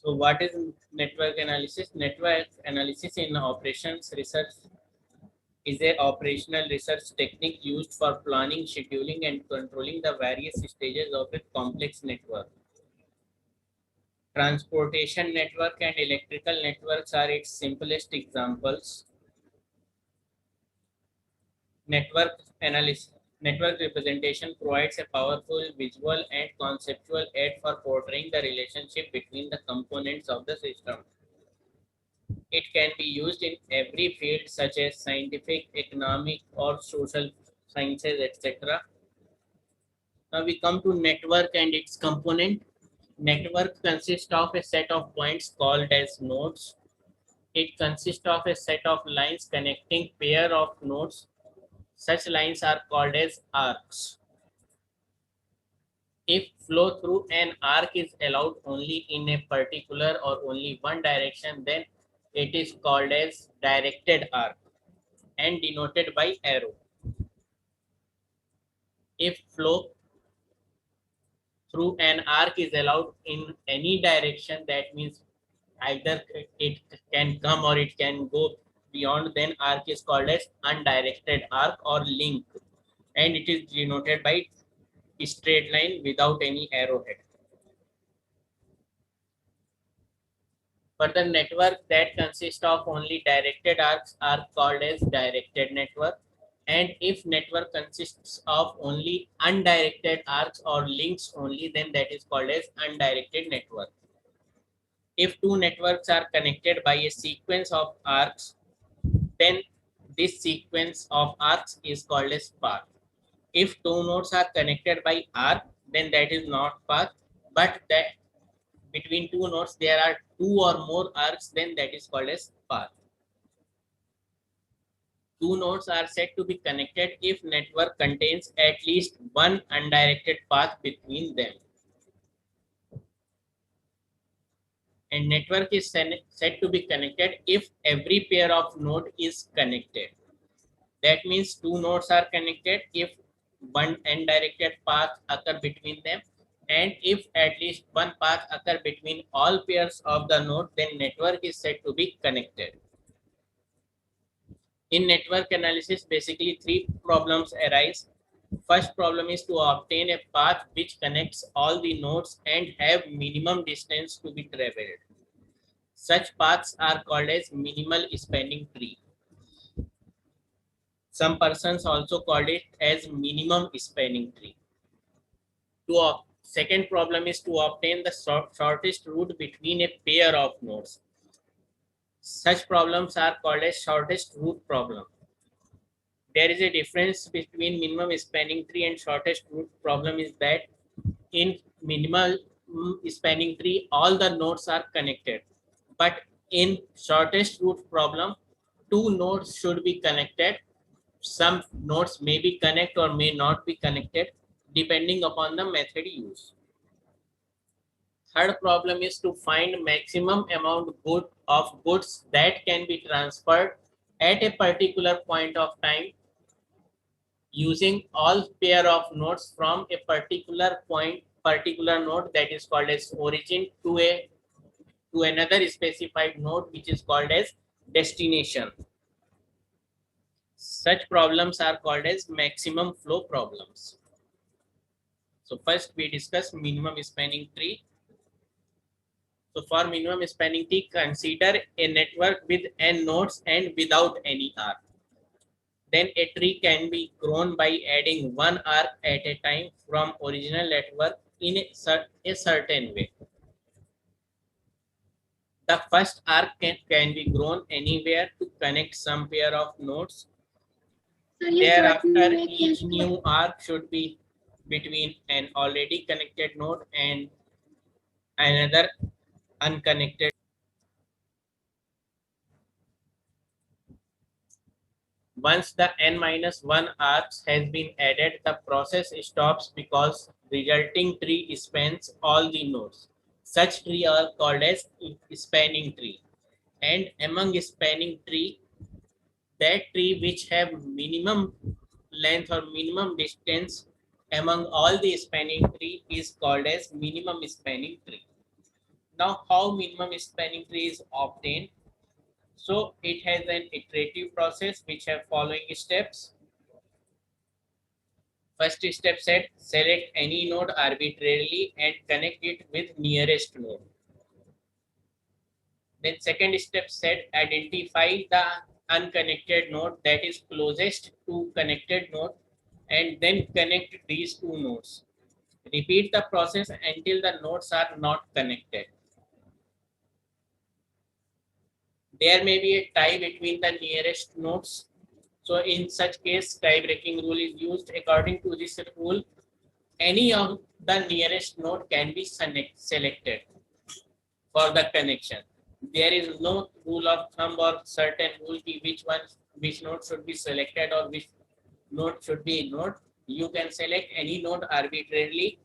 So what is network analysis? Network analysis in operations research is a operational research technique used for planning, scheduling, and controlling the various stages of a complex network. Transportation network and electrical networks are its simplest examples. Network analysis, network representation provides a powerful visual and conceptual aid for portraying the relationship between the components of the system. It can be used in every field such as scientific, economic, or social sciences, etc. Now we come to network and its component. Network consists of a set of points called as nodes. It consists of a set of lines connecting pair of nodes. Such lines are called as arcs. If flow through an arc is allowed only in a particular or only one direction, then it is called as directed arc and denoted by arrow. If flow through an arc is allowed in any direction, that means either it can come or it can go beyond, then arc is called as undirected arc or link, and it is denoted by straight line without any arrowhead. For the network that consists of only directed arcs are called as directed network. And if network consists of only undirected arcs or links only, then that is called as undirected network. If two networks are connected by a sequence of arcs, then this sequence of arcs is called as path. If two nodes are connected by arc, then that is not path, but that between two nodes there are two or more arcs, then that is called as path. Two nodes are said to be connected if network contains at least one undirected path between them. And network is said to be connected if every pair of node is connected. That means two nodes are connected if one undirected path occur between them, and if at least one path occur between all pairs of the node, then network is said to be connected. In network analysis, basically three problems arise. First problem is to obtain a path which connects all the nodes and have minimum distance to be traveled. Such paths are called as minimal spanning tree. Some persons also called it as minimum spanning tree. Second problem is to obtain the shortest route between a pair of nodes. Such problems are called as shortest route problem. There is a difference between minimum spanning tree and shortest route problem is that in minimal spanning tree, all the nodes are connected. But in shortest route problem, two nodes should be connected. Some nodes may be connected or may not be connected depending upon the method used. Third problem is to find maximum amount of goods that can be transferred at a particular point of time using all pair of nodes from a particular node, that is called as origin, to another specified node which is called as destination. Such problems are called as maximum flow problems. So first we discuss minimum spanning tree. So for minimum spanning tree, consider a network with n nodes and without any arc. Then a tree can be grown by adding one arc at a time from original network in a certain way. The first arc can be grown anywhere to connect some pair of nodes. Thereafter, each new arc should be between an already connected node and another unconnected. Once the n-1 arcs has been added, the process stops because resulting tree spans all the nodes. Such tree are called as spanning tree. And among spanning tree, that tree which have minimum length or minimum distance among all the spanning tree is called as minimum spanning tree. Now, how minimum spanning tree is obtained? So it has an iterative process which have following steps. First step said select any node arbitrarily and connect it with nearest node. Then second step said identify the unconnected node that is closest to connected node and then connect these two nodes. Repeat the process until the nodes are not connected. There may be a tie between the nearest nodes. So in such case, tie breaking rule is used. According to this rule, any of the nearest node can be selected for the connection. There is no rule of thumb or certain rule which node should be selected or which node should be ignored. You can select any node arbitrarily.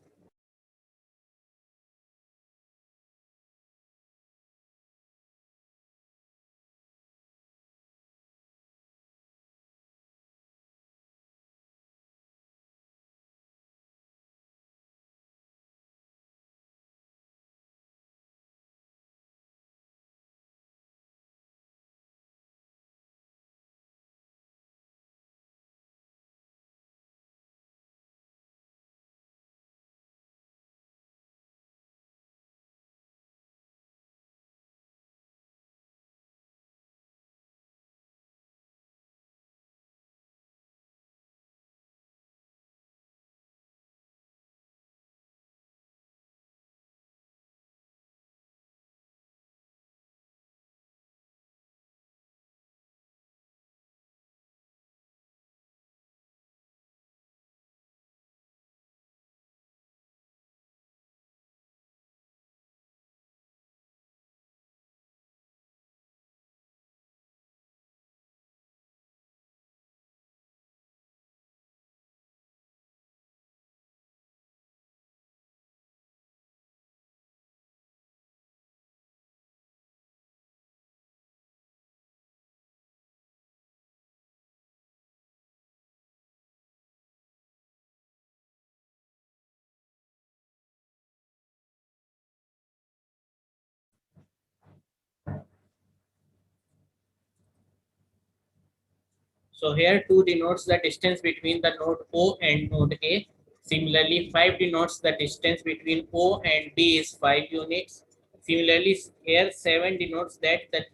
So here 2 denotes the distance between the node O and node A. Similarly, 5 denotes the distance between O and B is 5 units. Similarly, here 7 denotes that the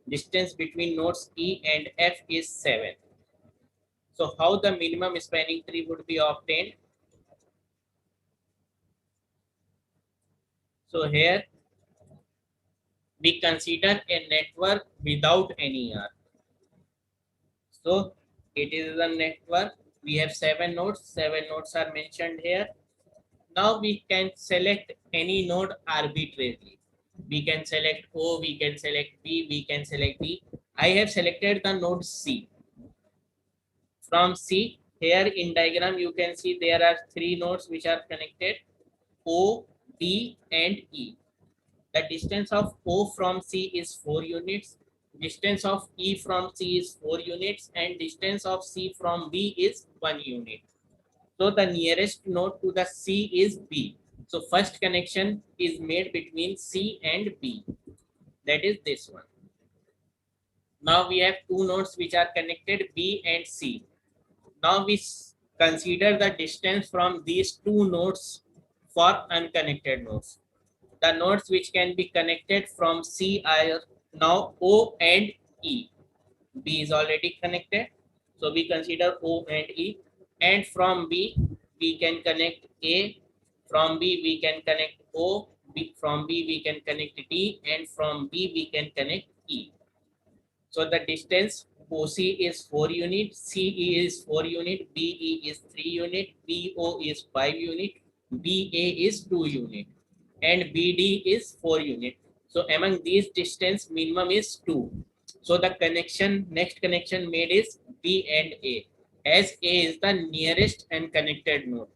distance between nodes E and F is 7. So how the minimum spanning tree would be obtained? So here we consider a network without any arc. So it is a network. We have 7 nodes. 7 nodes are mentioned here. Now we can select any node arbitrarily. We can select O, we can select B, we can select D. I have selected the node C. From C, here in diagram you can see there are 3 nodes which are connected, O, D and E. The distance of O from C is 4 units. Distance of E from C is 4 units and distance of C from B is 1 unit. So the nearest node to the C is B. So first connection is made between C and B. That is this one. Now we have 2 nodes which are connected, B and C. Now we consider the distance from these 2 nodes for unconnected nodes. The nodes which can be connected from C are now O and E. B is already connected. So we consider O and E. And from B, we can connect A. From B, we can connect O. From B, we can connect D. And from B, we can connect E. So the distance OC is 4 unit, CE is 4 unit, BE is 3 unit, BO is 5 unit, BA is 2 unit, and BD is 4 unit. So among these distance minimum is 2. So the next connection made is B and A, as A is the nearest and connected node.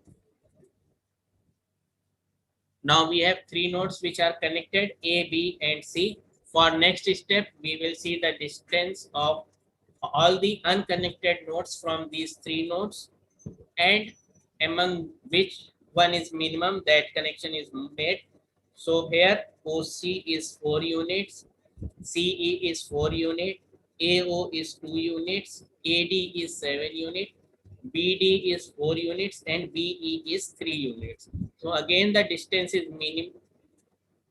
Now we have 3 nodes which are connected, A, B and C. For next step, we will see the distance of all the unconnected nodes from these 3 nodes and among which one is minimum, that connection is made. So here OC is 4 units, CE is 4 unit, AO is 2 units, AD is 7 unit, BD is 4 units, and BE is 3 units. So again the distance is minimum,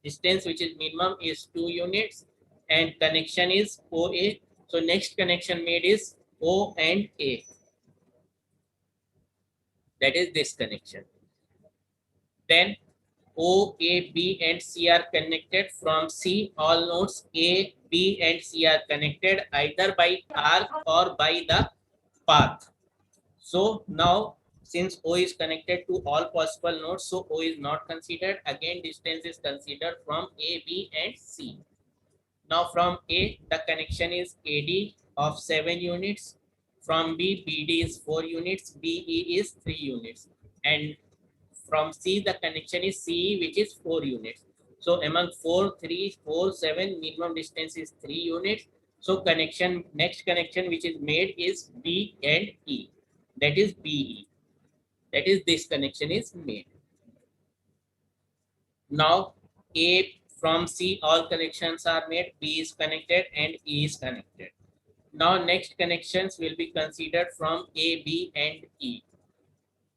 distance which is minimum is 2 units, and connection is OA. So next connection made is O and A. That is this connection. Then O, A, B, and C are connected. From C, all nodes A, B, and C are connected either by arc or by the path. So now, since O is connected to all possible nodes, so O is not considered. Again, distance is considered from A, B, and C. Now from A, the connection is AD of 7 units. From B, BD is 4 units. BE is 3 units. And from C, the connection is CE, which is 4 units. So among 4, 3, 4, 7, minimum distance is 3 units. So connection, next connection which is made is B and E. That is BE. That is this connection is made. Now A from C, all connections are made. B is connected and E is connected. Now next connections will be considered from A, B, and E.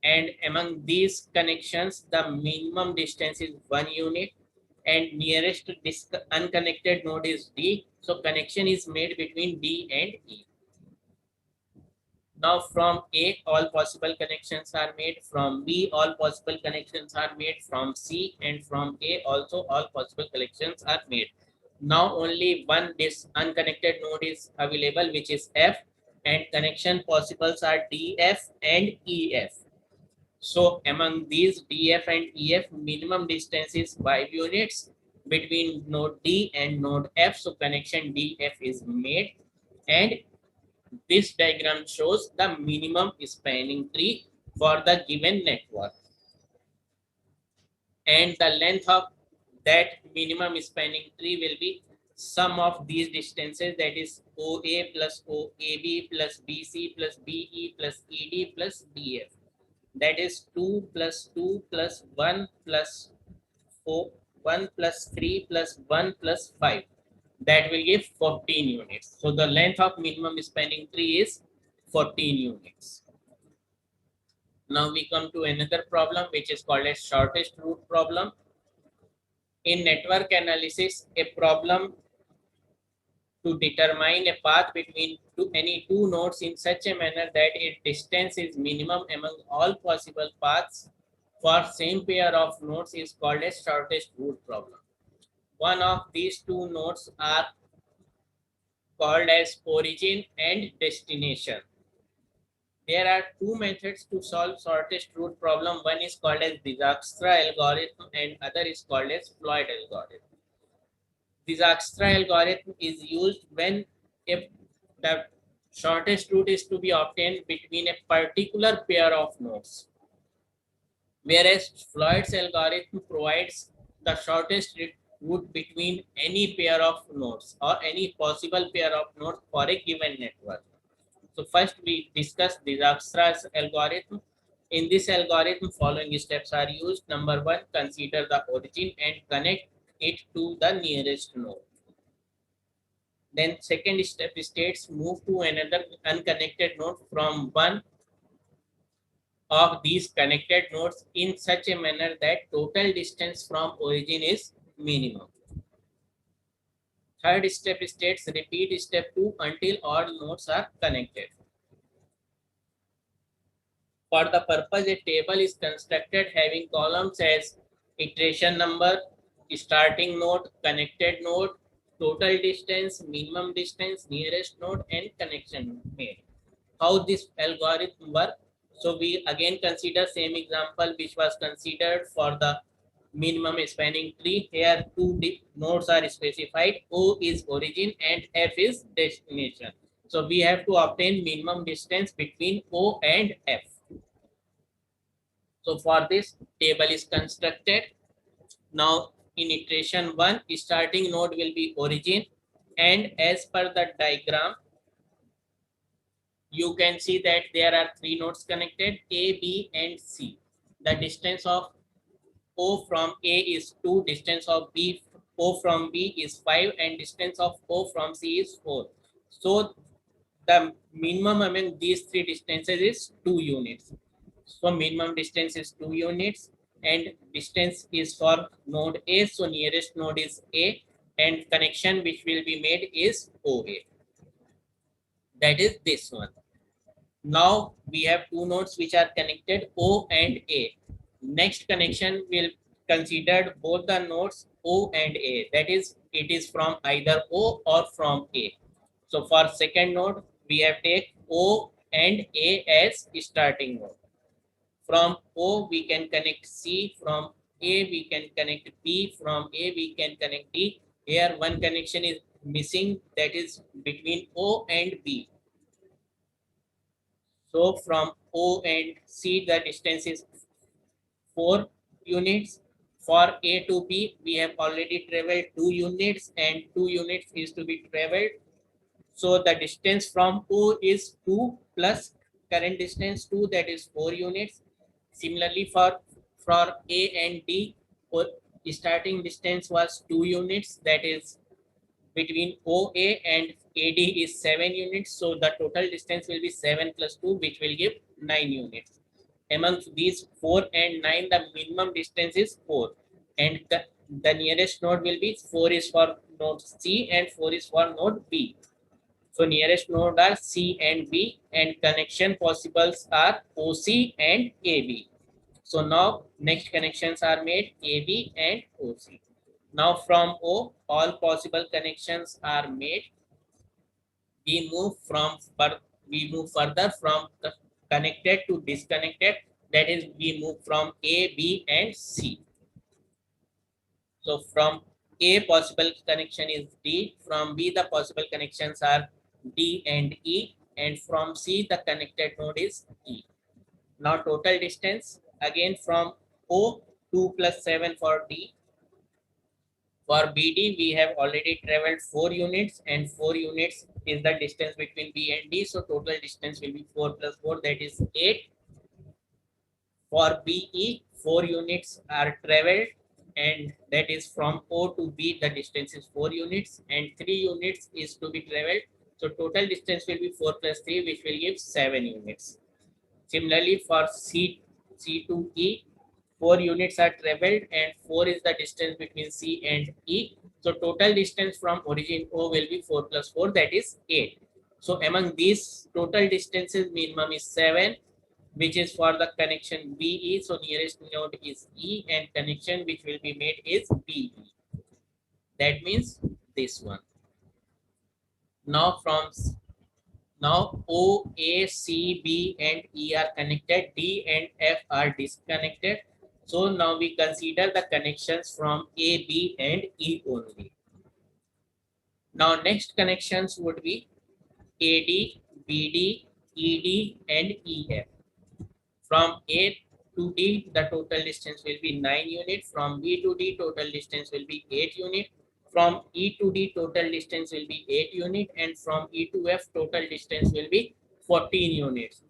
And among these connections, the minimum distance is 1 unit and nearest unconnected node is D. So connection is made between D and E. Now from A, all possible connections are made. From B, all possible connections are made. From C and from A also all possible connections are made. Now only one this unconnected node is available, which is F, and connection possibles are DF and EF. So among these DF and EF, minimum distance is 5 units between node D and node F. So connection DF is made, and this diagram shows the minimum spanning tree for the given network. And the length of that minimum spanning tree will be sum of these distances, that is OA plus OAB plus BC plus BE plus ED plus DF. That is 2 plus 2 plus 1 plus 4, 1 plus 3 plus 1 plus 5. That will give 14 units. So the length of minimum spanning tree is 14 units. Now we come to another problem which is called as shortest route problem. In network analysis, a problem to determine a path between any two nodes in such a manner that its distance is minimum among all possible paths for same pair of nodes is called a shortest route problem. One of these two nodes are called as origin and destination. There are two methods to solve shortest route problem. One is called as Dijkstra algorithm and other is called as Floyd algorithm. Dijkstra algorithm is used when if the shortest route is to be obtained between a particular pair of nodes, whereas Floyd's algorithm provides the shortest route between any pair of nodes or any possible pair of nodes for a given network. So first we discuss Dijkstra's algorithm. In this algorithm, following steps are used. Number one, consider the origin and connect it to the nearest node. Then second step states move to another unconnected node from one of these connected nodes in such a manner that total distance from origin is minimum. Third step states repeat step 2 until all nodes are connected. For the purpose, a table is constructed having columns as iteration number, starting node, connected node, total distance, minimum distance, nearest node, and connection made. How this algorithm works? So we again consider same example which was considered for the minimum spanning tree. Here two nodes are specified. O is origin and F is destination. So we have to obtain minimum distance between O and F. So for this, table is constructed. Now in iteration 1, starting node will be origin, and as per the diagram, you can see that there are three nodes connected, A, B, and C. The distance of O from A is 2, distance of B O from B is 5, and distance of O from C is 4. So the minimum among these three distances is 2 units. So minimum distance is 2 units, and distance is for node A. So nearest node is A, and connection which will be made is OA. That is this one. Now we have two nodes which are connected, O and A. Next connection will consider both the nodes O and A. That is, it is from either O or from A. So for second node, we have take O and A as starting node. From O, we can connect C. From A, we can connect B. From A, we can connect D. Here, one connection is missing, that is between O and B. So from O and C, the distance is 4 units. For A to B, we have already traveled 2 units, and 2 units is to be traveled. So the distance from O is 2 plus current distance 2, that is 4 units. Similarly, for A and D, starting distance was 2 units, that is between OA and AD is 7 units. So the total distance will be 7 plus 2, which will give 9 units. Amongst these 4 and 9, the minimum distance is 4. And the nearest node will be 4 is for node C and 4 is for node B. So nearest node are C and B, and connection possibles are OC and AB. So now next connections are made, AB and OC. Now from O, all possible connections are made. We move further from connected to disconnected. That is, we move from A, B, and C. So from A, possible connection is D. From B, the possible connections are D and E. And from C, the connected node is E. Now total distance, again from O, 2 plus 7 for D. For BD, we have already traveled 4 units, and 4 units is the distance between B and D. So total distance will be 4 plus 4, that is 8. For BE, 4 units are traveled, and that is from O to B, the distance is 4 units, and 3 units is to be traveled. So total distance will be 4 plus 3, which will give 7 units. Similarly, for C to E, 4 units are traveled, and 4 is the distance between C and E. So total distance from origin O will be 4 plus 4, that is 8. So among these total distances, minimum is 7, which is for the connection BE. So nearest node is E, and connection which will be made is BE. That means this one. Now O, A, C, B, and E are connected. D and F are disconnected. So now we consider the connections from A, B, and E only. Now next connections would be AD, BD, ED, and EF. From A to D, the total distance will be 9 units. From B to D, total distance will be 8 units. From E to D, total distance will be 8 units. And from E to F, total distance will be 14 units.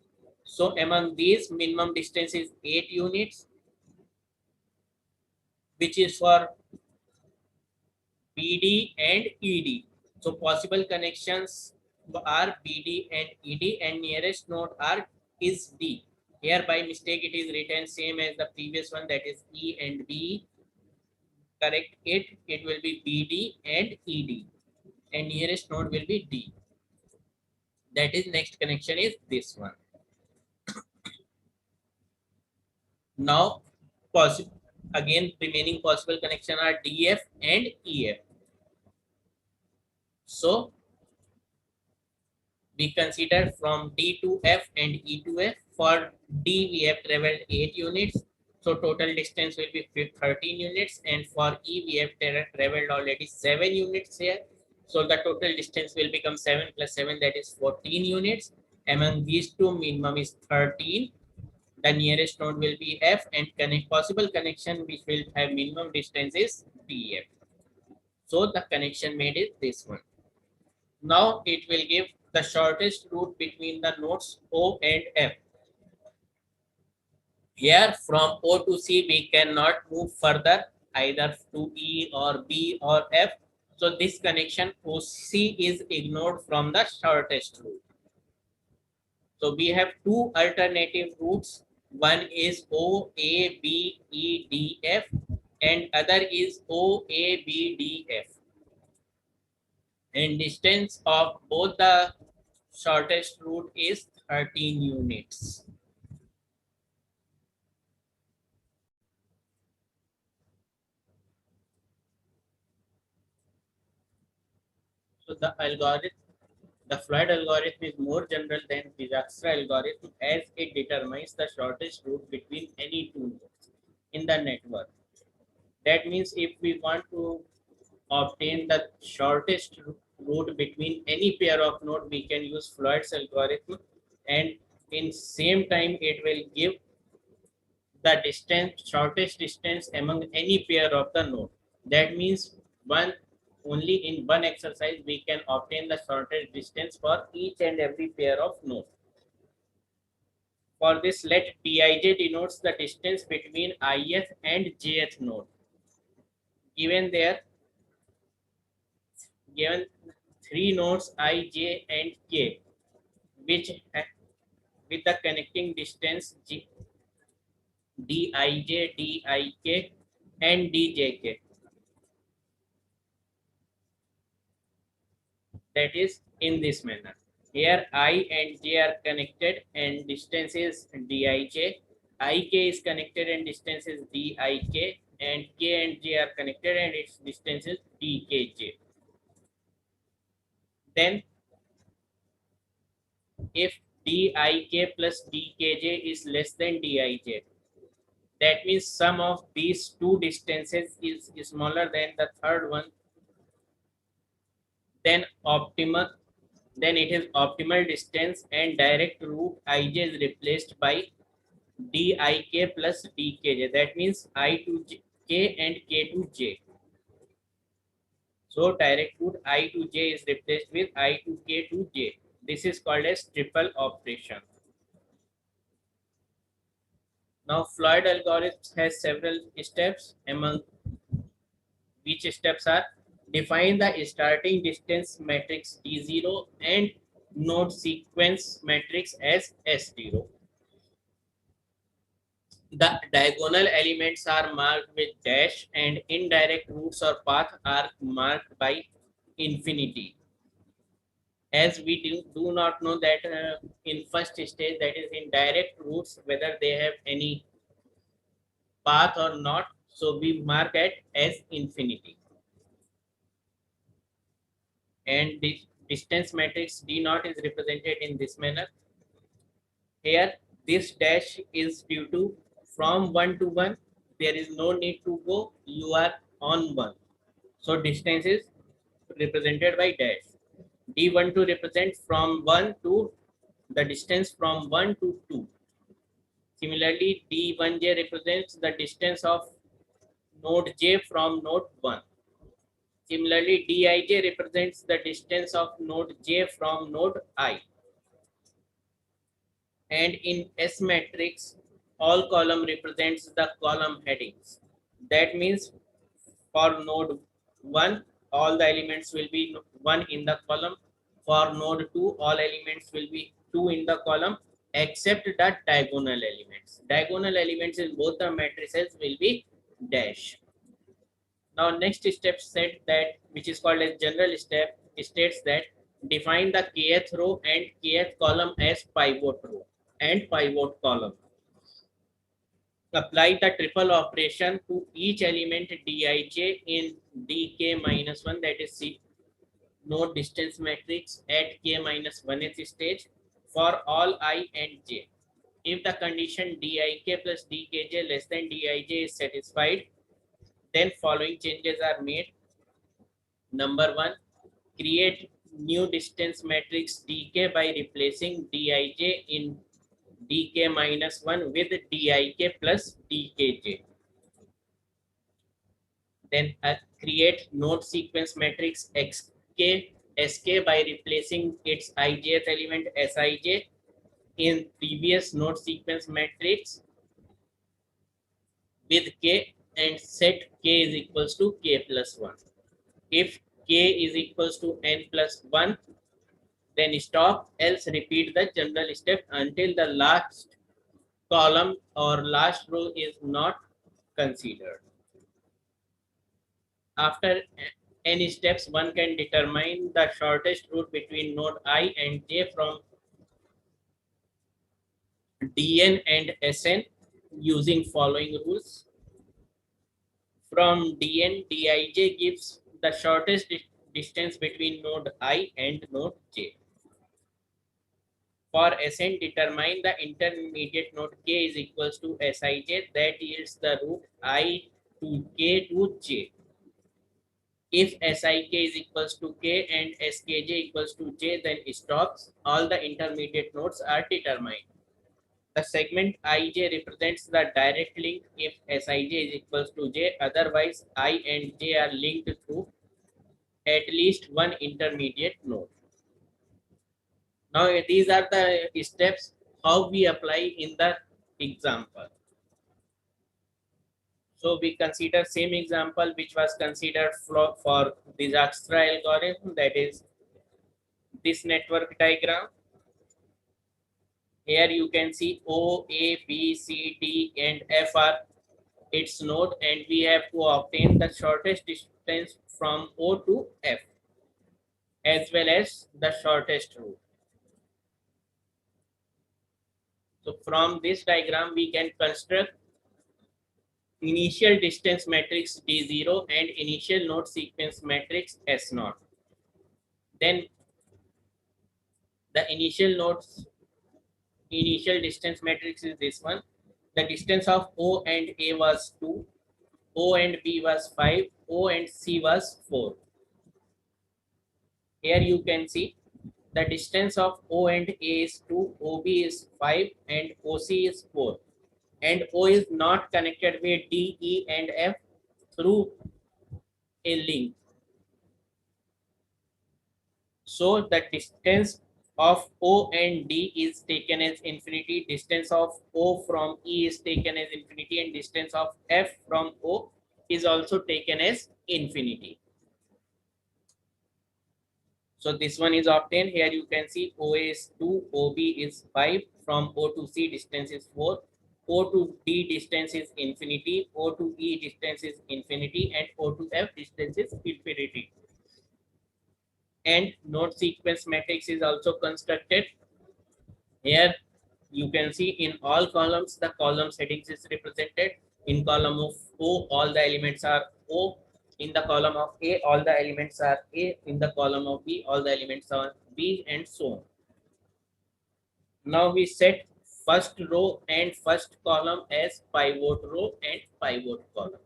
So among these, minimum distance is 8 units, which is for BD and ED. So possible connections are BD and ED, and nearest node is D. Here by mistake it is written same as the previous one, that is E and B. Correct it. It will be BD and ED, and nearest node will be D. That is, next connection is this one. Now possible, again remaining possible connection are DF and EF. So we consider from D to F and E to F. For D, we have traveled 8 units. So total distance will be 13 units. And for E, we have traveled already 7 units here. So the total distance will become 7 plus 7, that is 14 units. Among these two, minimum is 13. The nearest node will be F, and possible connection which will have minimum distance is DF. So the connection made is this one. Now it will give the shortest route between the nodes O and F. Here from O to C, we cannot move further either to E or B or F. So this connection OC is ignored from the shortest route. So we have two alternative routes. One is O, A, B, E, D, F, and other is O, A, B, D, F. And distance of both the shortest route is 13 units. So the Floyd algorithm is more general than Dijkstra algorithm as it determines the shortest route between any two nodes in the network. That means if we want to obtain the shortest route between any pair of nodes, we can use Floyd's algorithm, and in same time it will give the shortest distance among any pair of the node. That means only in one exercise we can obtain the shortest distance for each and every pair of nodes. For this, let Dij denotes the distance between ith and jth node. Given there, given three nodes I, J, and K, which with the connecting distance Dij, Dik, and Djk. That is in this manner. Here I and J are connected and distance is Dij. Ik is connected and distance is Dik, and K and J are connected and its distance is Dkj. Then if Dik plus Dkj is less than Dij, that means sum of these two distances is smaller than the third one, then it is optimal distance and direct route Ij is replaced by Dik plus Dkj. That means I to K and K to J. So direct route I to J is replaced with I to K to J. This is called as triple operation. Now Floyd algorithm has several steps, among which steps are: define the starting distance matrix D0 and node sequence matrix as S0. The diagonal elements are marked with dash and indirect routes or path are marked by infinity. As we do not know that in first stage, that is in direct routes, whether they have any path or not, so we mark it as infinity. And the distance matrix D0 is represented in this manner. Here, this dash is due to from 1 to 1, there is no need to go, you are on 1. So distance is represented by dash. D12 represents from 1 to the distance from 1 to 2. Similarly, D1j represents the distance of node j from node 1. Similarly, Dij represents the distance of node j from node I. And in S matrix, all column represents the column headings. That means for node 1, all the elements will be 1 in the column. For node 2, all elements will be 2 in the column except the diagonal elements. Diagonal elements in both the matrices will be dash. Now next step said that, which is called as general step, states that define the kth row and kth column as pivot row and pivot column. Apply the triple operation to each element Dij in Dk minus 1, that is C node distance matrix at k minus 1th stage for all I and j. If the condition Dik plus Dkj less than Dij is satisfied, then following changes are made. Number 1, create new distance matrix Dk by replacing Dij in Dk minus 1 with Dik plus Dkj. Then create node sequence matrix Sk by replacing its ijth element Sij in previous node sequence matrix with k and set k is equals to k plus 1. If k is equals to n plus 1, then stop, else repeat the general step until the last column or last row is not considered. After n steps, one can determine the shortest route between node I and j from Dn and Sn using following rules. From Dn, Dij gives the shortest distance between node I and node j. For Sn, determine the intermediate node k is equals to Sij, that yields the route I to k to j. If Sik is equals to k and Skj equals to j, then stops. All the intermediate nodes are determined. The segment Ij represents the direct link if Sij is equals to j. Otherwise, I and j are linked through at least one intermediate node. Now, these are the steps how we apply in the example. So we consider same example which was considered for Dijkstra algorithm, that is this network diagram. Here you can see O, A, B, C, D, and F are its node, and we have to obtain the shortest distance from O to F as well as the shortest route. So from this diagram, we can construct initial distance matrix D0 and initial node sequence matrix S0. Then the initial distance matrix is this one. The distance of O and A was 2, O and B was 5, O and C was 4. Here you can see the distance of O and A is 2, OB is 5, and OC is 4. And O is not connected with D, E, and F through a link. So the distance of O and D is taken as infinity, distance of O from E is taken as infinity, and distance of F from O is also taken as infinity. So this one is obtained. Here you can see OA is 2, OB is 5, from O to C distance is 4, O to D distance is infinity, O to E distance is infinity, and O to F distance is infinity. And node sequence matrix is also constructed. Here you can see in all columns, the column headings is represented. In column of O, all the elements are O. In the column of A, all the elements are A. In the column of B, all the elements are B, and so on. Now we set first row and first column as pivot row and pivot column.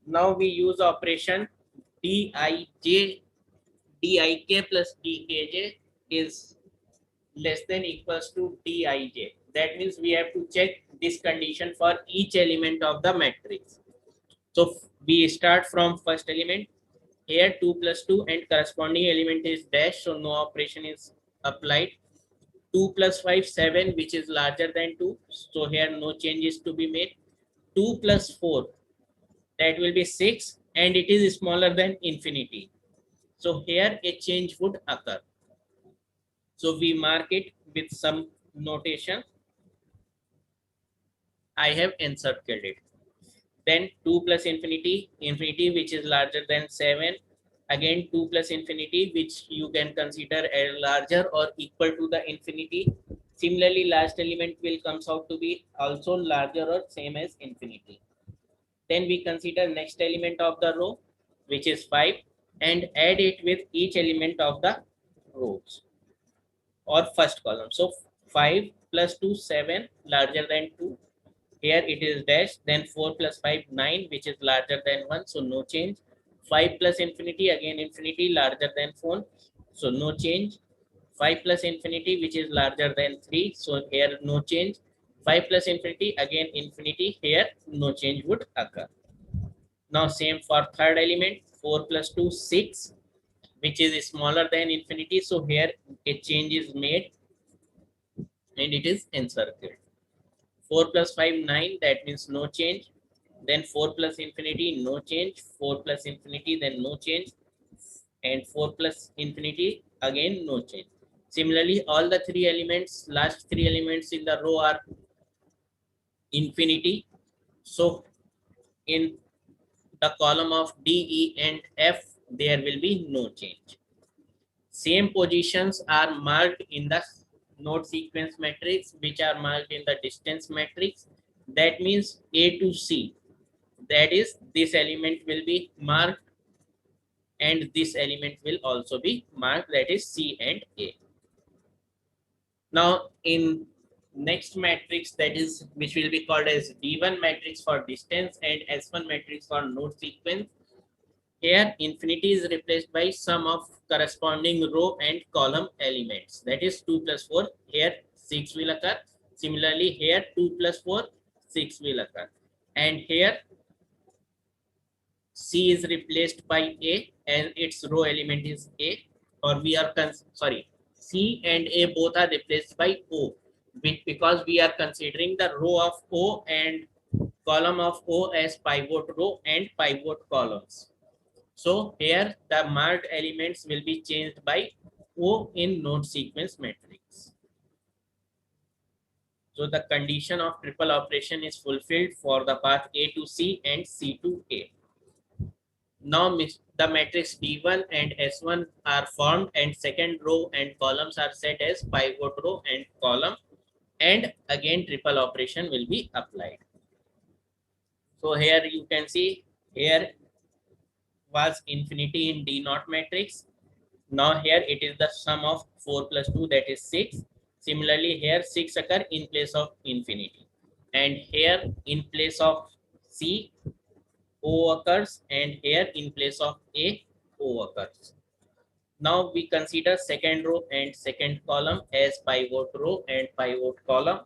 Now we use operation Dij, Dik plus Dkj is less than equals to Dij. That means we have to check this condition for each element of the matrix. So we start from first element. Here 2 plus 2 and corresponding element is dash, so no operation is applied. 2 plus 5, 7, which is larger than 2. So here no change is to be made. 2 plus 4, that will be 6, and it is smaller than infinity. So here a change would occur. So we mark it with some notation. I have encircled it. Then 2 plus infinity, infinity which is larger than 7. Again 2 plus infinity, which you can consider as larger or equal to the infinity. Similarly, last element will comes out to be also larger or same as infinity. Then we consider next element of the row, which is 5, and add it with each element of the rows or first column. So 5 plus 2, 7, larger than 2. Here it is dash, then 4 plus 5, 9, which is larger than 1, so no change. 5 plus infinity, again infinity, larger than 4, so no change. 5 plus infinity, which is larger than 3, so here no change. 5 plus infinity, again infinity, here no change would occur. Now same for third element, 4 plus 2, 6, which is smaller than infinity, so here a change is made and it is encircled. 4 plus 5, 9, that means no change. Then 4 plus infinity, no change. 4 plus infinity, then no change. And 4 plus infinity, again no change. Similarly, all the three elements, last three elements in the row are infinity. So in the column of D, E, and F, there will be no change. Same positions are marked in the node sequence matrix, which are marked in the distance matrix. That means A to C. That is, this element will be marked and this element will also be marked, that is C and A. Now in next matrix, that is which will be called as D1 matrix for distance and S1 matrix for node sequence. Here infinity is replaced by sum of corresponding row and column elements. That is 2 plus 4. Here 6 will occur. Similarly here 2 plus 4, 6 will occur. And here C is replaced by A and its row element is A, or we are sorry, C and A both are replaced by O, because we are considering the row of O and column of O as pivot row and pivot columns. So here the marked elements will be changed by O in node sequence matrix. So the condition of triple operation is fulfilled for the path A to C and C to A. Now the matrix D1 and S1 are formed and second row and columns are set as pivot row and column, and again triple operation will be applied. So here you can see here was infinity in D naught matrix. Now here it is the sum of 4 plus 2, that is 6. Similarly here 6 occur in place of infinity, and here in place of C O occurs, and here in place of A O occurs. Now we consider second row and second column as pivot row and pivot column.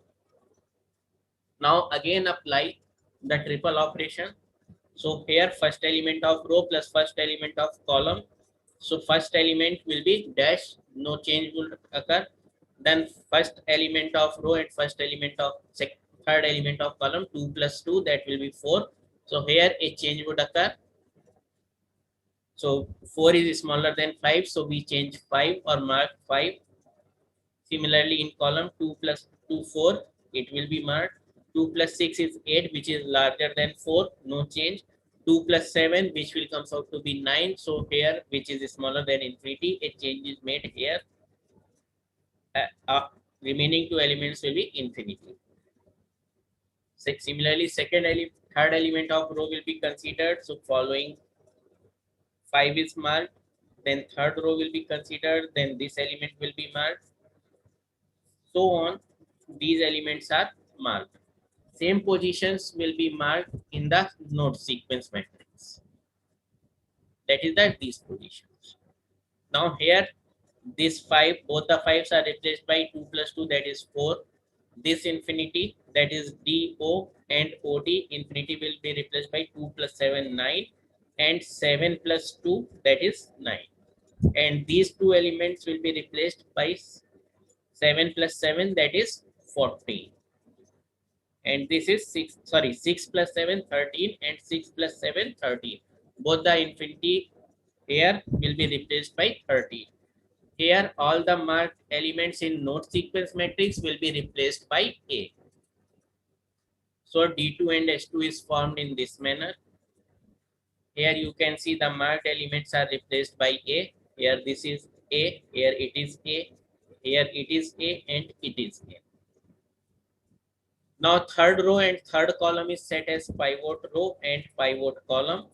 Now again apply the triple operation. So here first element of row plus first element of column. So first element will be dash, no change will occur. Then first element of row and first element of third element of column, 2 plus 2, that will be 4. So here a change would occur. So 4 is smaller than 5, so we change 5 or mark 5. Similarly in column 2 plus 2, 4, it will be marked. 2 plus 6 is 8, which is larger than 4, no change. 2 plus 7, which will comes out to be 9. So here, which is smaller than infinity, a change is made here. Remaining two elements will be infinity. Similarly, third element of row will be considered. So following 5 is marked, then third row will be considered, then this element will be marked. So on, these elements are marked. Same positions will be marked in the node sequence matrix. That is that these positions. Now here, this 5, both the 5s are replaced by 2 plus 2, that is 4. This infinity, that is DO and OD, infinity will be replaced by 2 plus 7, 9. And 7 plus 2, that is 9. And these two elements will be replaced by 7 plus 7, that is 14. And this is 6 plus 7, 13, and 6 plus 7, 13. Both the infinity here will be replaced by 13. Here all the marked elements in node sequence matrix will be replaced by A. So D2 and S2 is formed in this manner. Here you can see the marked elements are replaced by A. Here this is A, here it is A, here it is A, and it is A. Now third row and third column is set as pivot row and pivot column.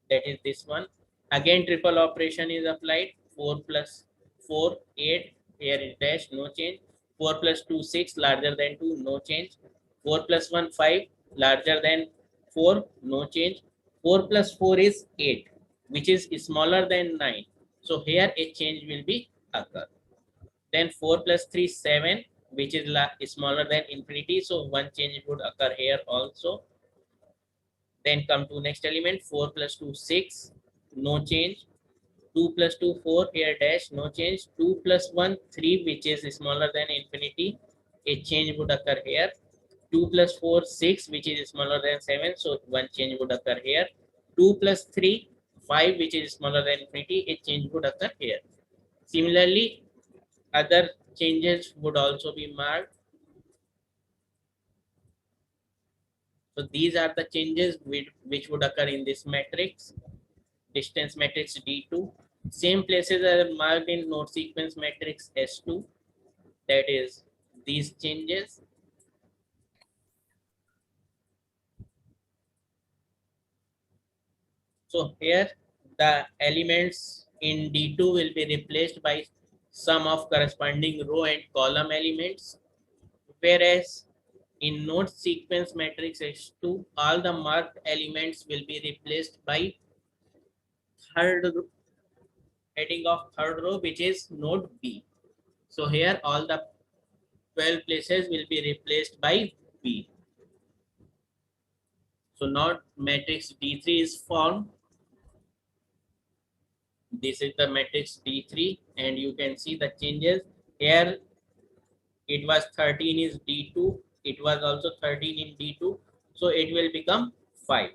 That is this one. Again triple operation is applied. 4 plus 4, 8. Here is dash, no change. 4 plus 2, 6, larger than 2, no change. 4 plus 1, 5, larger than 4, no change. 4 plus 4 is 8, which is smaller than 9. So here a change will be occur. Then 4 plus 3, 7, which is smaller than infinity. So one change would occur here also. Then come to next element, 4 plus 2, 6, no change. 2 plus 2, 4, here dash, no change. 2 plus 1, 3, which is smaller than infinity. A change would occur here. 2 plus 4, 6, which is smaller than 7. So one change would occur here. 2 plus 3, 5, which is smaller than infinity. A change would occur here. Similarly, other changes would also be marked. So these are the changes which would occur in this matrix, distance matrix D2. Same places are marked in node sequence matrix S2. That is these changes. So here the elements in D2 will be replaced by sum of corresponding row and column elements, whereas in node sequence matrix S2, all the marked elements will be replaced by third heading of third row, which is node B. So here all the 12 places will be replaced by B. So now matrix D3 is formed. This is the matrix D3 and you can see the changes. Here it was 13 is D2. It was also 13 in D2. So it will become 5.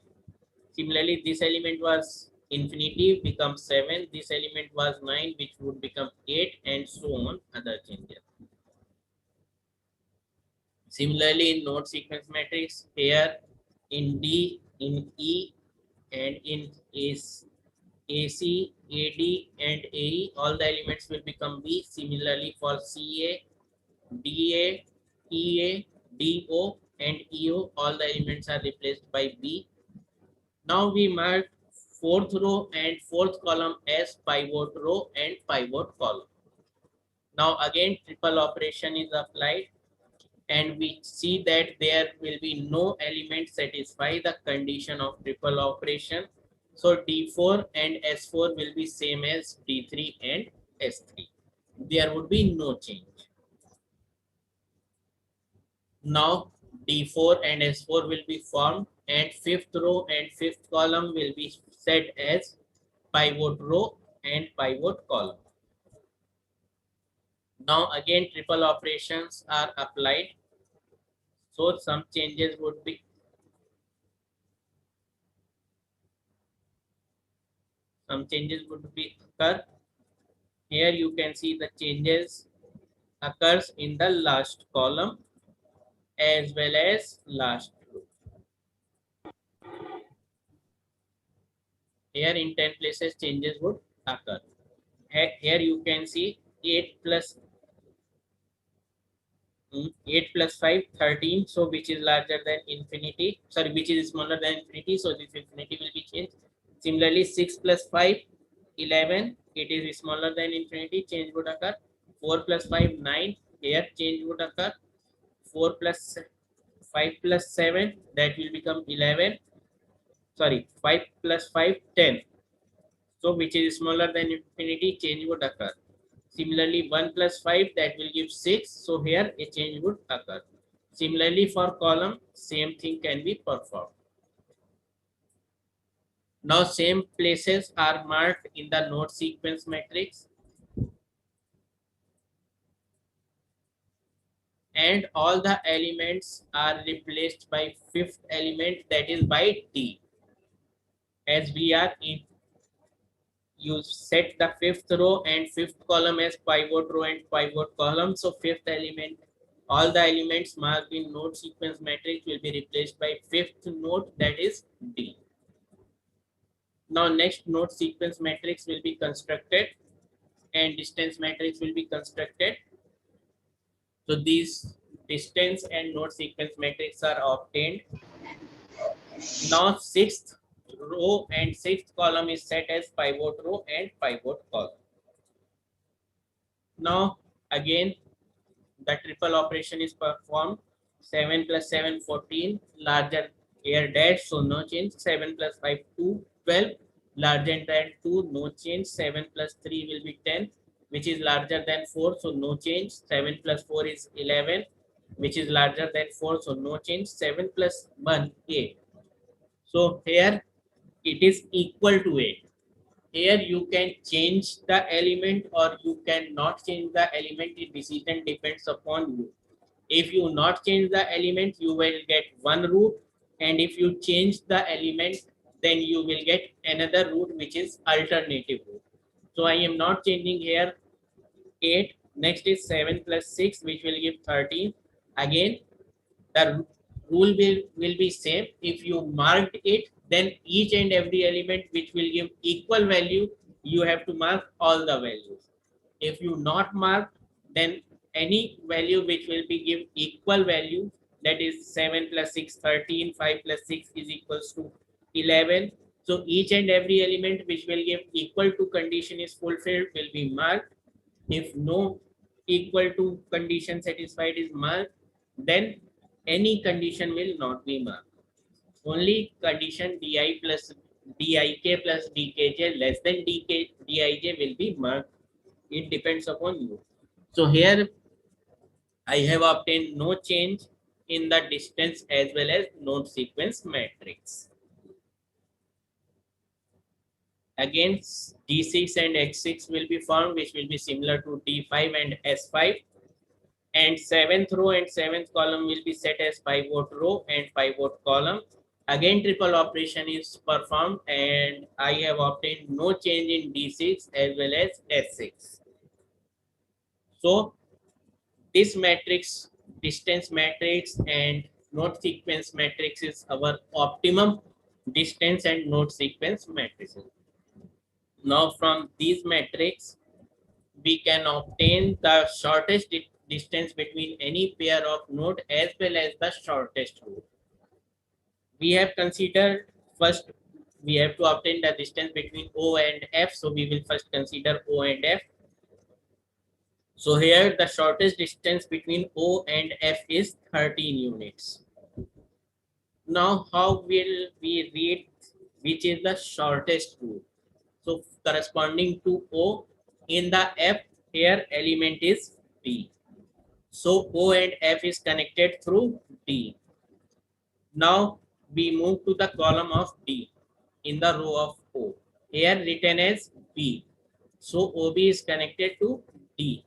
Similarly, this element was infinity, becomes 7. This element was 9, which would become 8, and so on, other changes. Similarly, in node sequence matrix, here in D, in E, and in AC, AD, and AE, all the elements will become B. Similarly, for CA, DA, EA, DO, and EO, all the elements are replaced by B. Now we mark fourth row and fourth column as pivot row and pivot column. Now again triple operation is applied and we see that there will be no element satisfy the condition of triple operation. So D4 and S4 will be same as D3 and S3. There would be no change. Now D4 and S4 will be formed and fifth row and fifth column will be set as pivot row and pivot column. Now again triple operations are applied. So some changes would be occur. Here you can see the changes occurs in the last column as well as last row. Here in 10 places changes would occur. Here you can see 8 plus 8 plus 5, 13. So which is larger than infinity. Sorry, which is smaller than infinity. So this infinity will be changed. Similarly, 6 plus 5, 11. It is smaller than infinity. Change would occur. 4 plus 5, 9. Here change would occur. 4 plus 5 plus 7. That will become 11. Sorry, 5 plus 5, 10. So which is smaller than infinity, change would occur. Similarly, 1 plus 5, that will give 6. So here a change would occur. Similarly, for column, same thing can be performed. Now, same places are marked in the node sequence matrix. And all the elements are replaced by fifth element, that is by D. As we are in, you set the fifth row and fifth column as pivot row and pivot column. So fifth element, all the elements marked in node sequence matrix will be replaced by fifth node, that is D. Now next node sequence matrix will be constructed and distance matrix will be constructed. So these distance and node sequence matrix are obtained. Now sixth row and sixth column is set as pivot row and pivot column. Now again the triple operation is performed. 7 plus 7, 14, larger here dash, so no change. 7 plus 5, 2, 12, larger than 2, no change. 7 plus 3 will be 10, which is larger than 4, so no change. 7 plus 4 is 11, which is larger than 4, so no change. 7 plus 1, 8. So here it is equal to 8. Here you can change the element or you cannot change the element. The decision depends upon you. If you not change the element, you will get one root, and if you change the element, then you will get another root, which is alternative root. So I am not changing here 8. Next is 7 plus 6, which will give 13. Again, the rule will be same. If you marked it, then each and every element which will give equal value, you have to mark all the values. If you not mark, then any value which will be give equal value, that is 7 plus 6 13, 5 plus 6 is equals to 11. So each and every element which will give equal to condition is fulfilled will be marked. If no equal to condition satisfied is marked, then any condition will not be marked. Only condition di plus dik plus dkj less than dij will be marked. It depends upon you. So here I have obtained no change in the distance as well as node sequence matrix. Again, D6 and X6 will be found, which will be similar to D5 and S5. And 7th row and 7th column will be set as pivot row and pivot column. Again, triple operation is performed, and I have obtained no change in D6 as well as S6. So this matrix, distance matrix and node sequence matrix, is our optimum distance and node sequence matrices. Now from these matrix, we can obtain the shortest distance between any pair of node as well as the shortest route. We have considered first, we have to obtain the distance between O and F. So we will first consider O and F. So here the shortest distance between O and F is 13 units. Now how will we read which is the shortest route? So corresponding to O, in the F, here element is D. So O and F is connected through D. Now we move to the column of D in the row of O. Here written as B. So OB is connected to D.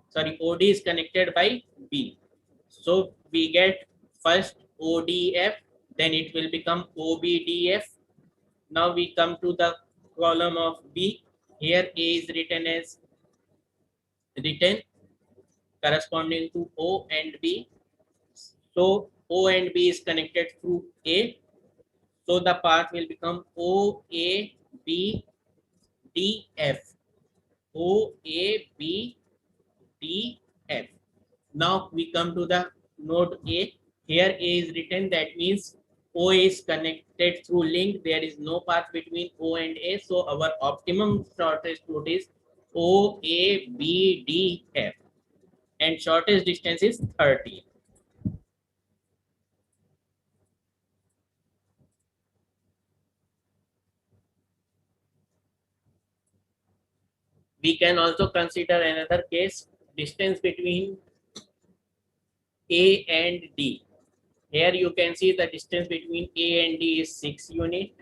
Sorry, OD is connected by B. So we get first ODF, then it will become OBDF. Now we come to the column of B. Here A is written corresponding to O and B. So O and B is connected through A. So the path will become O A B D F. O A B D F. Now we come to the node A. Here A is written, that means O is connected through link. There is no path between O and A. So our optimum shortest route is O A B D F. And shortest distance is 30. We can also consider another case, distance between A and D. Here you can see the distance between A and D is 6 units.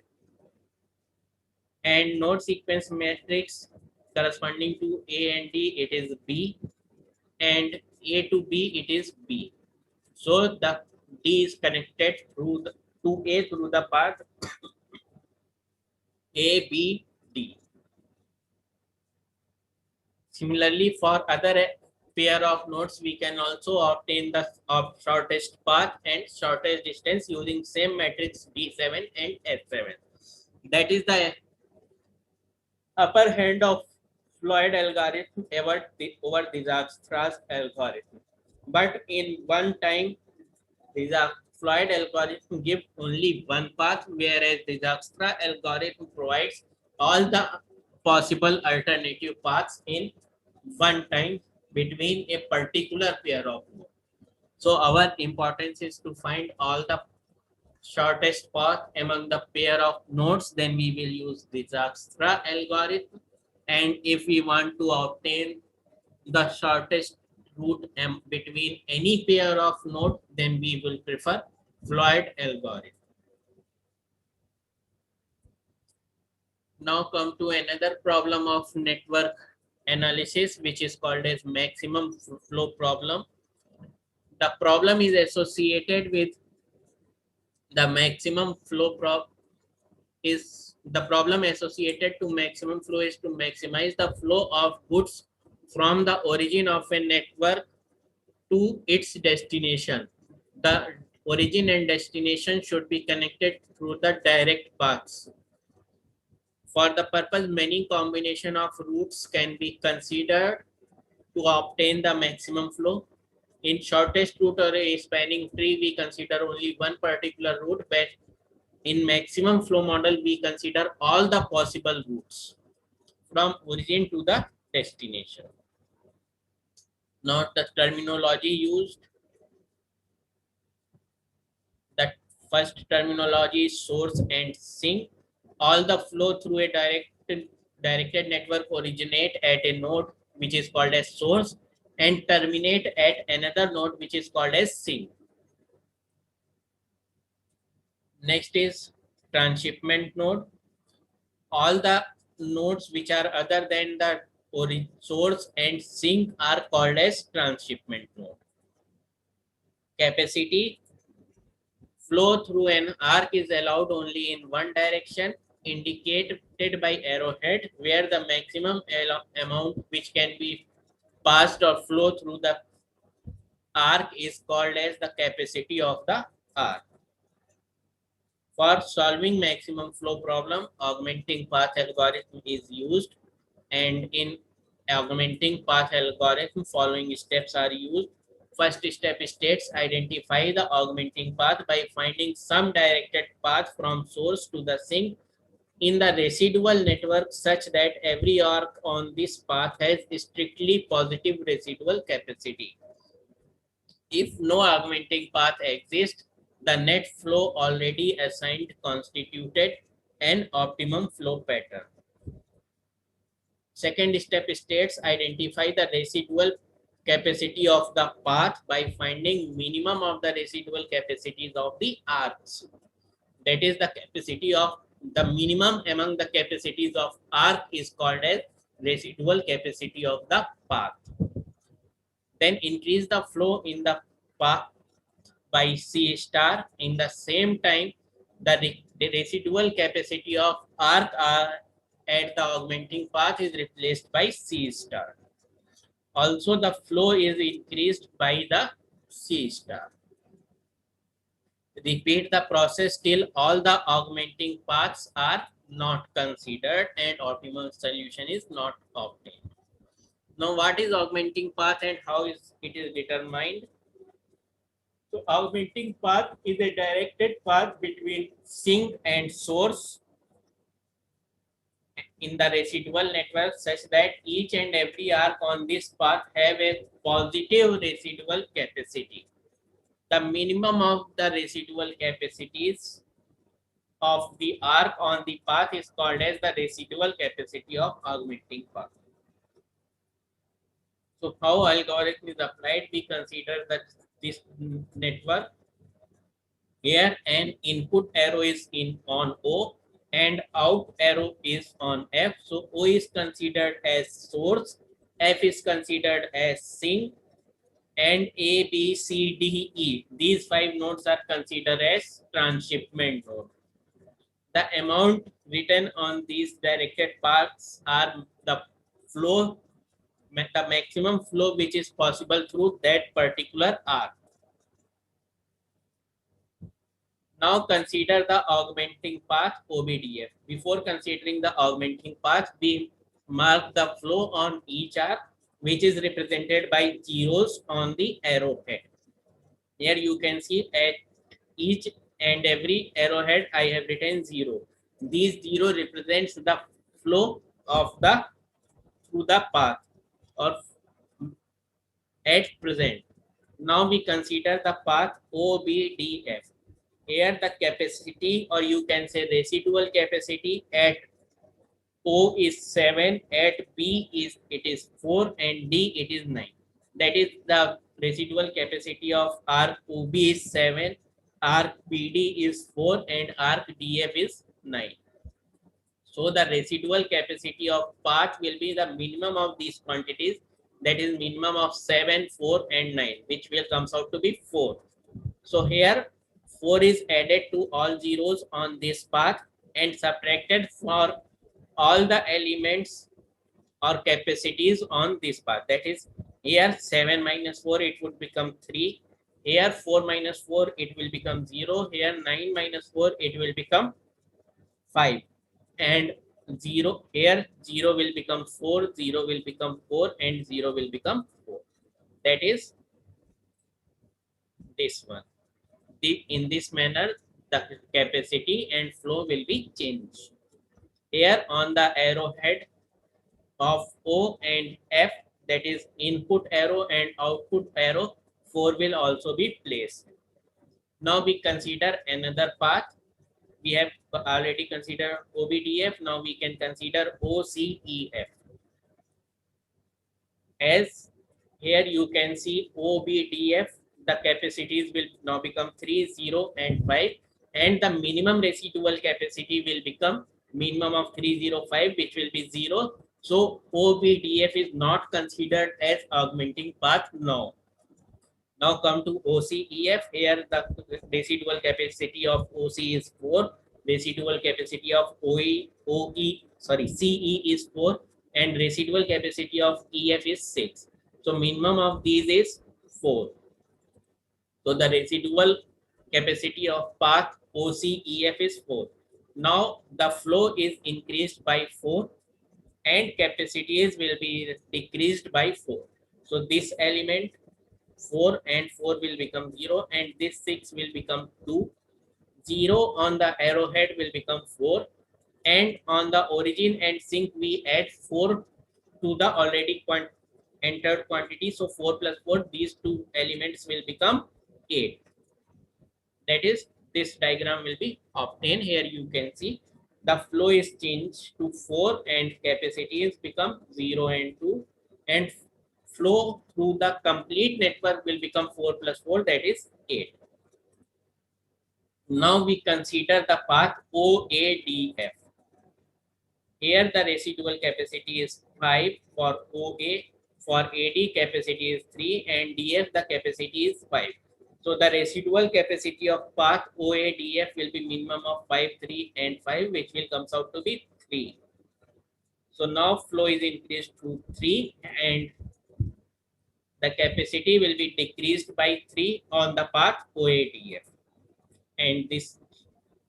And node sequence matrix corresponding to A and D, it is B. And A to B, it is B. So the D is connected through to A through the path A, B, D. Similarly, for other pair of nodes, we can also obtain the shortest path and shortest distance using same matrix D7 and S7. That is the upper hand of Floyd algorithm over Dijkstra's algorithm. But in one time, Floyd algorithm gives only one path, whereas Dijkstra algorithm provides all the possible alternative paths in one time between a particular pair of nodes. So our importance is to find all the shortest path among the pair of nodes. Then we will use the Dijkstra algorithm. And if we want to obtain the shortest route between any pair of nodes, then we will prefer Floyd algorithm. Now come to another problem of network analysis, which is called as maximum flow problem. the problem is associated with the maximum flow is the problem associated to maximum flow is to maximize the flow of goods from the origin of a network to its destination. The origin and destination should be connected through the direct paths. For the purpose, many combination of routes can be considered to obtain the maximum flow. In shortest route or a spanning tree, we consider only one particular route, but in maximum flow model, we consider all the possible routes from origin to the destination. Now the terminology used, the first terminology is source and sink. All the flow through a directed network originate at a node which is called as source and terminate at another node which is called as sink. Next is transshipment node. All the nodes which are other than the source and sink are called as transshipment node. Capacity, flow through an arc is allowed only in one direction, indicated by arrowhead, where the maximum amount which can be passed or flow through the arc is called as the capacity of the arc. For solving maximum flow problem, augmenting path algorithm is used, and in augmenting path algorithm, following steps are used. First step states identify the augmenting path by finding some directed path from source to the sink in the residual network such that every arc on this path has strictly positive residual capacity. If no augmenting path exists, the net flow already assigned constituted an optimum flow pattern. Second step states identify the residual capacity of the path by finding minimum of the residual capacities of the arcs. That is the capacity of the minimum among the capacities of arc is called as residual capacity of the path. Then increase the flow in the path by C star. In the same time, the residual capacity of arc at the augmenting path is replaced by C star. Also, the flow is increased by the C star. Repeat the process till all the augmenting paths are not considered and optimal solution is not obtained. Now, what is augmenting path and how is it is determined? So augmenting path is a directed path between sink and source in the residual network such that each and every arc on this path have a positive residual capacity. The minimum of the residual capacities of the arc on the path is called as the residual capacity of augmenting path. So how algorithm is applied? We consider that this network. Here an input arrow is in on O and out arrow is on F. So O is considered as source, F is considered as sink, and A, B, C, D, E. These 5 nodes are considered as transshipment node. The amount written on these directed paths are the flow, the maximum flow which is possible through that particular arc. Now consider the augmenting path OBDF. Before considering the augmenting path, we mark the flow on each arc, which is represented by zeros on the arrowhead. Here you can see at each and every arrowhead I have written 0. These 0 represents the flow of the through the path or at present. Now we consider the path OBDF. Here the capacity, or you can say residual capacity at O is 7, at B is 4, and D it is 9. That is the residual capacity of arc OB is 7, arc BD is 4, and arc DF is 9. So the residual capacity of path will be the minimum of these quantities that is minimum of 7, 4 and 9, which will comes out to be 4. So here 4 is added to all zeros on this path and subtracted for all the elements or capacities on this path. That is, here 7 minus 4 it would become 3. Here 4 minus 4 it will become 0. Here 9 minus 4 it will become 5. And 0 here 0 will become 4, 0 will become 4 and 0 will become 4. That is this one. In this manner the capacity and flow will be changed. Here on the arrowhead of O and F, that is input arrow and output arrow, 4 will also be placed. Now we consider another path. We have already considered OBDF. Now we can consider OCEF. As here you can see OBDF, the capacities will now become 3, 0 and 5, and the minimum residual capacity will become minimum of 305, which will be 0. So OBDF is not considered as augmenting path now. Now come to OCEF. Here the residual capacity of OC is 4, residual capacity of CE is 4, and residual capacity of EF is 6. So minimum of these is 4. So the residual capacity of path OCEF is 4. Now the flow is increased by 4 and capacities will be decreased by 4. So this element 4 and 4 will become 0 and this 6 will become 2. 0 on the arrowhead will become 4 and on the origin and sink we add 4 to the already entered quantity. So 4 plus 4, these two elements will become 8. That is, this diagram will be obtained. Here you can see the flow is changed to 4 and capacity is become 0 and 2, and flow through the complete network will become 4 plus 4, that is 8. Now we consider the path OADF. Here the residual capacity is 5 for OA, for AD capacity is 3 and DF the capacity is 5. So the residual capacity of path OADF will be minimum of 5, 3 and 5, which will comes out to be 3. So now flow is increased to 3 and the capacity will be decreased by 3 on the path OADF. And this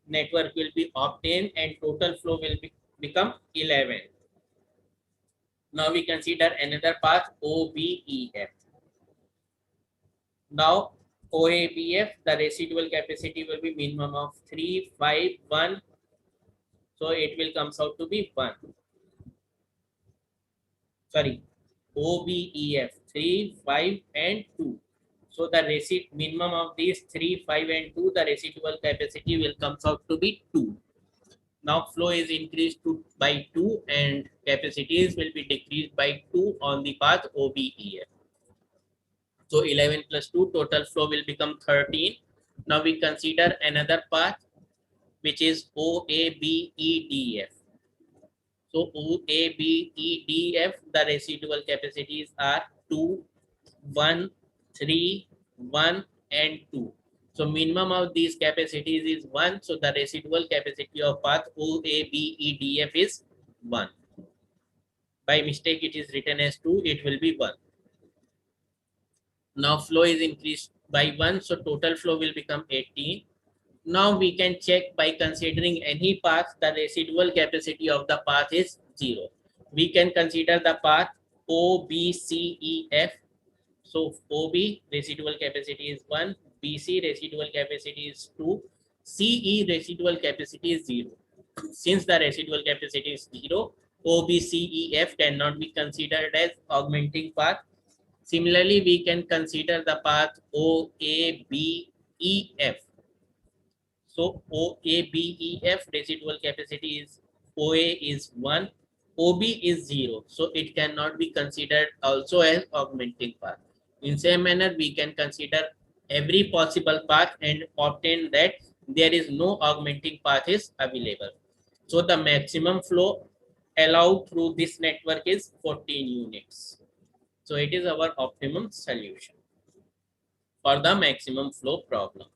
network will be obtained and total flow will become 11. Now we consider another path OBEF. Now OABF, the residual capacity will be minimum of 3, 5, 1. So it will comes out to be 1. Sorry, OBEF 3, 5 and 2. So the minimum of these 3, 5 and 2, the residual capacity will comes out to be 2. Now flow is increased by 2 and capacities will be decreased by 2 on the path OBEF. So 11 plus 2, total flow will become 13. Now we consider another path which is OABEDF. So OABEDF, the residual capacities are 2, 1, 3, 1 and 2. So minimum of these capacities is 1. So the residual capacity of path OABEDF is 1. By mistake it is written as 2, it will be 1. Now flow is increased by 1, so total flow will become 18. Now we can check by considering any path, the residual capacity of the path is 0. We can consider the path OBCEF. So OB residual capacity is 1, BC residual capacity is 2, CE residual capacity is 0. Since the residual capacity is 0, OBCEF cannot be considered as augmenting path. Similarly, we can consider the path OABEF. So OABEF residual capacity is OA is 1, OB is 0. So it cannot be considered also as augmenting path. In same manner, we can consider every possible path and obtain that there is no augmenting path is available. So the maximum flow allowed through this network is 14 units. So So it is our optimum solution for the maximum flow problem.